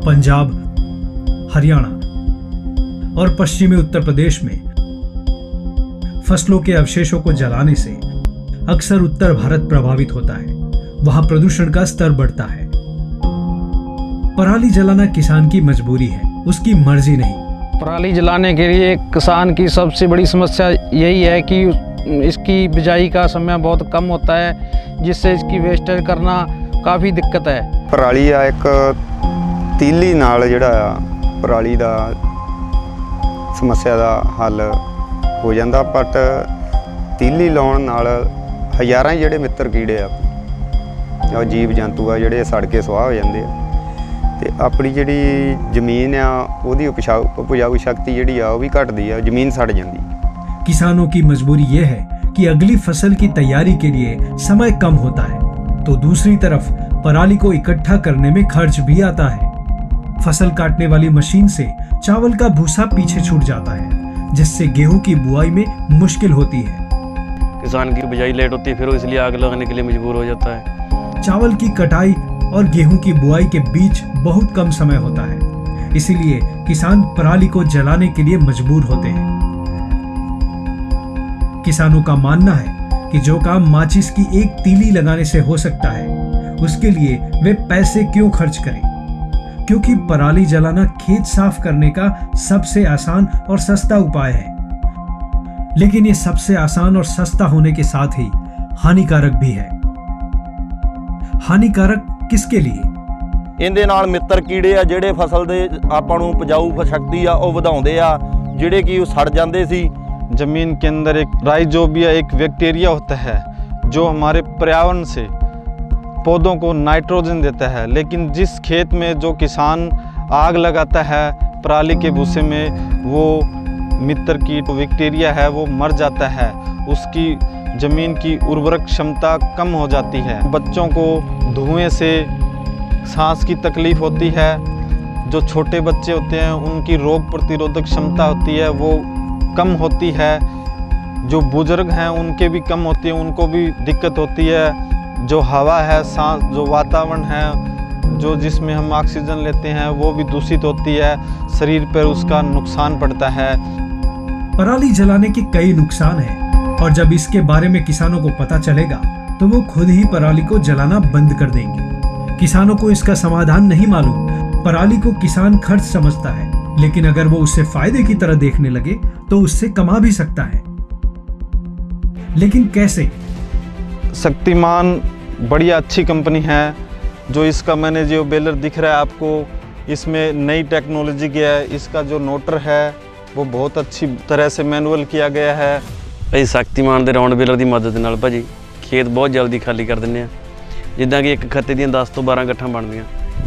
पंजाब, हरियाणा और पश्चिमी उत्तर प्रदेश में फसलों के अवशेषों को जलाने से अक्सर उत्तर भारत प्रभावित होता है। वहां प्रदूषण का स्तर बढ़ता है। पराली जलाना किसान की मजबूरी है, उसकी मर्जी नहीं। पराली जलाने के लिए किसान की सबसे बड़ी समस्या यही है कि इसकी बिजाई का समय बहुत कम होता है, जिससे इसकी वेस्टेज करना काफ़ी दिक्कत है। पराली आ एक तीली नाल जिहड़ा पराली दा समस्या दा हल हो जाता, बट तीली लाउण नाल हज़ारां जिहड़े मित्र कीड़े आ जीव जंतु आ जिहड़े सड़ के सुआह हो जाते हैं ते अपनी जिहड़ी जमीन आ उहदी उपजाऊ शक्ति जिहड़ी आ भी घटदी आ, जमीन सड़ जाती। किसानों की मजबूरी ये है कि अगली फसल की तैयारी के लिए समय कम होता है, तो दूसरी तरफ पराली को इकट्ठा करने में खर्च भी आता है। फसल काटने वाली मशीन से चावल का भूसा पीछे छूट जाता है, जिससे गेहूं की बुआई में मुश्किल होती है। किसान की बिजाई लेट होती है, फिर वो इसलिए आग लगाने के लिए मजबूर हो जाता है। चावल की कटाई और गेहूं की बुआई के बीच बहुत कम समय होता है, इसीलिए किसान पराली को जलाने के लिए मजबूर होते हैं। किसानों का मानना है कि जो काम माचिस की एक तीली लगाने से हो सकता है, उसके लिए वे पैसे क्यों खर्च करें, क्योंकि पराली जलाना खेत साफ करने का सबसे आसान और सस्ता उपाय है। लेकिन ये सबसे आसान और सस्ता होने के साथ ही हानिकारक भी है। हानिकारक किसके लिए? ਇਹਦੇ ਨਾਲ ਮਿੱਤਰ ਕੀੜੇ ਆ ਜਿਹੜੇ ਫਸਲ ਦੇ ਆਪਾਂ ਨੂੰ ਉਪਜਾਊ ਸ਼ਕਤੀ ਆ ਉਹ ਵਧਾਉਂਦੇ ਆ, ਜਿਹੜੇ ਕਿ ਉਹ ਸੜ ਜਾਂਦੇ ਸੀ। जमीन के अंदर एक राइजोबिया एक बैक्टीरिया होता है जो हमारे पर्यावरण से पौधों को नाइट्रोजन देता है, लेकिन जिस खेत में जो किसान आग लगाता है पराली के भूसे में, वो मित्र कीट बैक्टीरिया है वो मर जाता है, उसकी ज़मीन की उर्वरक क्षमता कम हो जाती है। बच्चों को धुएं से सांस की तकलीफ़ होती है, जो छोटे बच्चे होते हैं उनकी रोग प्रतिरोधक क्षमता होती है वो कम होती है, जो बुजुर्ग हैं उनके भी कम होती है, उनको भी दिक्कत होती है। जो हवा है, सांस, जो वातावरण है, जो जिसमें हम ऑक्सीजन लेते हैं वो भी दूषित होती है, शरीर पर उसका नुकसान पड़ता है। पराली जलाने के कई नुकसान हैं, और जब इसके बारे में किसानों को पता चलेगा तो वो खुद ही पराली को जलाना बंद कर देंगे। किसानों को इसका समाधान नहीं मालूम। पराली को किसान खर्च समझता है, लेकिन अगर वो उसे फायदे की तरह देखने लगे तो उससे कमा भी सकता है। लेकिन कैसे? शक्तिमान बढ़िया अच्छी कंपनी है। जो इसका मैंने जो बेलर दिख रहा है आपको, इसमें नई टेक्नोलॉजी किया है। इसका जो नोटर है वो बहुत अच्छी तरह से मैनुअल किया गया है। भाई शक्तिमान दे राउंड बेलर की मदद नाल भाजी खेत बहुत जल्दी खाली कर दिंदे आ। जिद्दां कि एक खत्ते ਦੀਆਂ 10 ਤੋਂ 12 ਗੱਠਾਂ ਬਣਦੀਆਂ,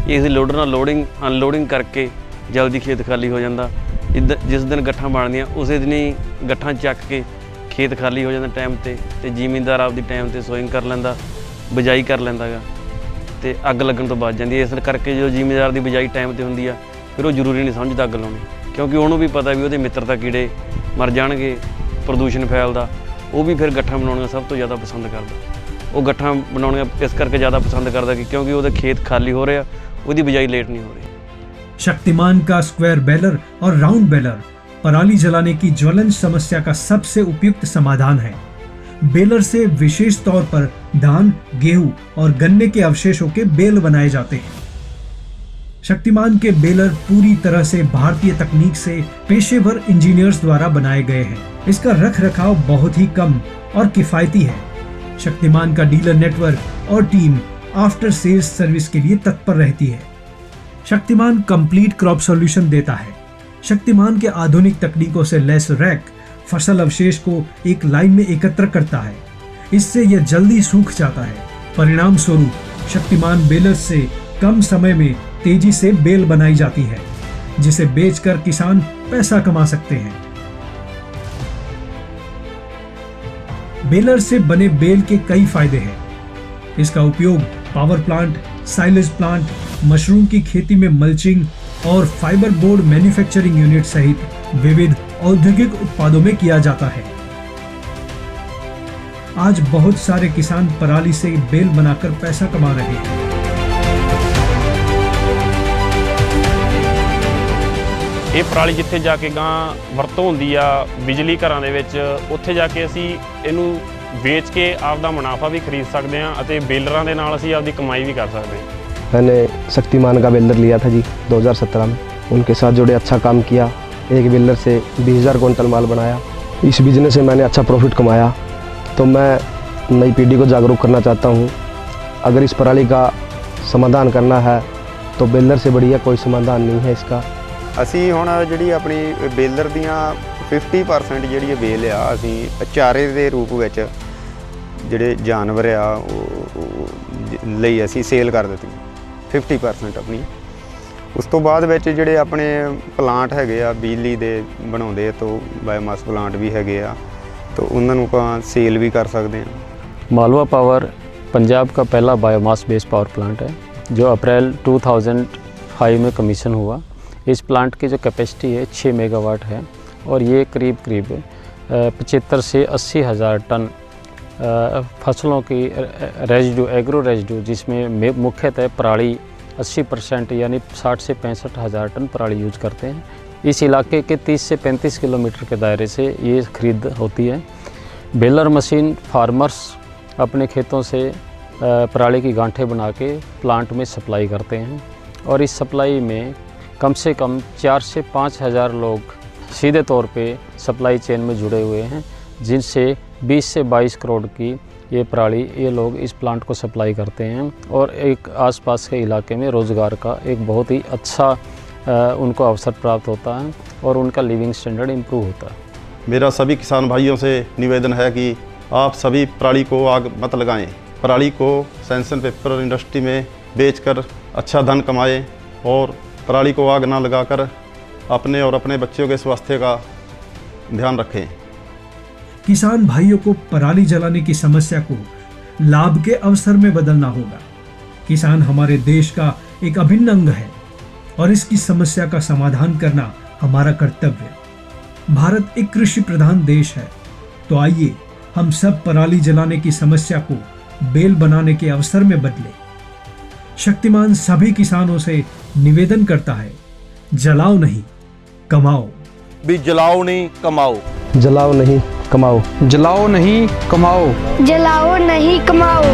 ਇਸ ਲੋਡਰ ਨਾਲ ਲੋਡਿੰਗ ਅਨਲੋਡਿੰਗ ਕਰਕੇ जल्दी खेत खाली हो जाता। जिस दिन गट्ठा बनदियां उस दिन ही गट्ठा चक के खेत खाली हो जाता टाइम ते जिमींदार आपदी टाइम ते सोइंग कर लैंदा, बिजाई कर लैंदा गा ते अग लगन तो बच जाती है। इस करके जो जिमींदार की बिजाई टाइम ते हुंदी आ, फिर वो जरूरी नहीं समझदा अग लाउणी, क्योंकि उन्होंने भी पता भी वो मित्रता कीड़े मर जाणगे, प्रदूषण फैलदा। वो भी फिर गट्ठा बनाउणियां सब तो ज़्यादा पसंद करदा। वो गट्ठा बनाउणियां इस करके ज़्यादा पसंद करदा कि क्योंकि वो खेत खाली हो रहा, उसकी बिजाई लेट नहीं हो रही। शक्तिमान का स्क्वायर बेलर और राउंड बेलर पराली जलाने की ज्वलन समस्या का सबसे उपयुक्त समाधान है। बेलर से विशेष तौर पर धान, गेहूं और गन्ने के अवशेषों के बेल बनाए जाते हैं। शक्तिमान के बेलर पूरी तरह से भारतीय तकनीक से पेशेवर इंजीनियर्स द्वारा बनाए गए हैं। इसका रख रखाव बहुत ही कम और किफायती है। शक्तिमान का डीलर नेटवर्क और टीम आफ्टर सेल्स सर्विस के लिए तत्पर रहती है। शक्तिमान कंप्लीट क्रॉप सॉल्यूशन देता है। शक्तिमान के आधुनिक तकनीकों से लैस रैक फसल अवशेष को एक लाइन में एकत्र करता है। इससे यह जल्दी सूख जाता है। परिणाम स्वरूप शक्तिमान बेलर से कम समय में तेजी से बेल बनाई जाती है, जिसे बेचकर किसान पैसा कमा सकते हैं। बेलर से बने बेल के कई फायदे हैं। इसका उपयोग power plant, silage plant, mushroom की खेती में मल्चिंग और फाइबर बोर्ड मैन्युफैक्चरिंग यूनिट सहित विविध औद्योगिक उत्पादों में किया जाता है। आज बहुत सारे किसान पराली से बेल बनाकर पैसा कमा रहे हैं। ਇਹ ਪਰਾਲੀ ਜਿੱਥੇ ਜਾ ਕੇ ਗਾਂ ਵਰਤੋਂ ਹੁੰਦੀ ਆ ਬਿਜਲੀ ਘਰਾਂ ਦੇ ਵਿੱਚ, ਉੱਥੇ ਜਾ ਕੇ ਅਸੀਂ ਇਹਨੂੰ ਵੇਚ ਕੇ ਆਪਦਾ ਮੁਨਾਫਾ ਵੀ ਖਰੀਦ ਸਕਦੇ ਹਾਂ ਅਤੇ ਬੇਲਰਾਂ ਦੇ ਨਾਲ ਅਸੀਂ ਆਪਦੀ कमाई भी कर सकते हैं। मैंने शक्तिमान का बेलर लिया था जी 2017 में, उनके साथ जुड़े अच्छा काम किया। एक बेलर से 20,000 क्विंटल माल बनाया। इस बिजनेस से मैंने अच्छा प्रॉफिट कमाया। तो मैं नई पीढ़ी को जागरूक करना चाहता हूँ, अगर इस पराली का समाधान करना है तो बेलर से बढ़िया कोई समाधान नहीं है इसका। ਅਸੀਂ ਹੁਣ ਜਿਹੜੀ ਆਪਣੀ ਬੇਲਰ ਦੀਆਂ 50% ਜਿਹੜੀ ਬੇਲ ਆ ਅਸੀਂ ਚਾਰੇ ਦੇ ਰੂਪ ਵਿੱਚ ਜਿਹੜੇ ਜਾਨਵਰ ਆ ਉਹ ਲਈ ਅਸੀਂ ਸੇਲ ਕਰ ਦਿੱਤੀ 50% ਆਪਣੀ। ਉਸ ਤੋਂ ਬਾਅਦ ਵਿੱਚ ਜਿਹੜੇ ਆਪਣੇ ਪਲਾਂਟ ਹੈਗੇ ਆ ਬਿਜਲੀ ਦੇ ਬਣਾਉਂਦੇ ਤੋਂ ਬਾਇਓਮਾਸ ਪਲਾਂਟ ਵੀ ਹੈਗੇ ਆ, ਤਾਂ ਉਹਨਾਂ ਨੂੰ ਆਪਾਂ ਸੇਲ ਵੀ ਕਰ ਸਕਦੇ ਹਾਂ। मालवा पावर पंजाब का पहला बायोमास बेस्ड पावर प्लांट है जो अप्रैल 2005 में कमीशन हुआ। इस प्लांट की जो कैपेसिटी है 6 मेगावाट है और ये करीब 75 से 80 हज़ार टन फसलों की रेजिडू एग्रो रेजिडू, जिसमें मुख्यतः पराली 80% यानी 60 से 65 हज़ार टन पराली यूज करते हैं। इस इलाके के 30 से 35 किलोमीटर के दायरे से ये खरीद होती है। बेलर मशीन फार्मर्स अपने खेतों से पराली की गांठें बना के प्लांट में सप्लाई करते हैं और इस सप्लाई में कम से कम 4 से 5 हज़ार लोग सीधे तौर पे सप्लाई चेन में जुड़े हुए हैं, जिनसे 20 से 22 करोड़ की ये पराली ये लोग इस प्लांट को सप्लाई करते हैं और एक आसपास के इलाके में रोज़गार का एक बहुत ही अच्छा उनको अवसर प्राप्त होता है और उनका लिविंग स्टैंडर्ड इम्प्रूव होता है। मेरा सभी किसान भाइयों से निवेदन है कि आप सभी पराली को आग मत लगाएं। पराली को सैंसन पेपर इंडस्ट्री में बेचकर अच्छा धन कमाएं और पराली को आग ना लगाकर अपने और अपने बच्चों के स्वास्थ्य का ध्यान रखें। किसान भाइयों को पराली जलाने की समस्या को लाभ के अवसर में बदलना होगा। किसान हमारे देश का एक अभिन्न अंग है और इसकी समस्या का समाधान करना हमारा कर्तव्य है। भारत एक कृषि प्रधान देश है, तो आइए हम सब पराली जलाने की समस्या को बेल बनाने के अवसर में बदले। शक्तिमान सभी किसानों से निवेदन करता है, जलाओ नहीं कमाओ। भी जलाओ नहीं कमाओ। जलाओ नहीं कमाओ। जलाओ नहीं कमाओ। जलाओ नहीं कमाओ।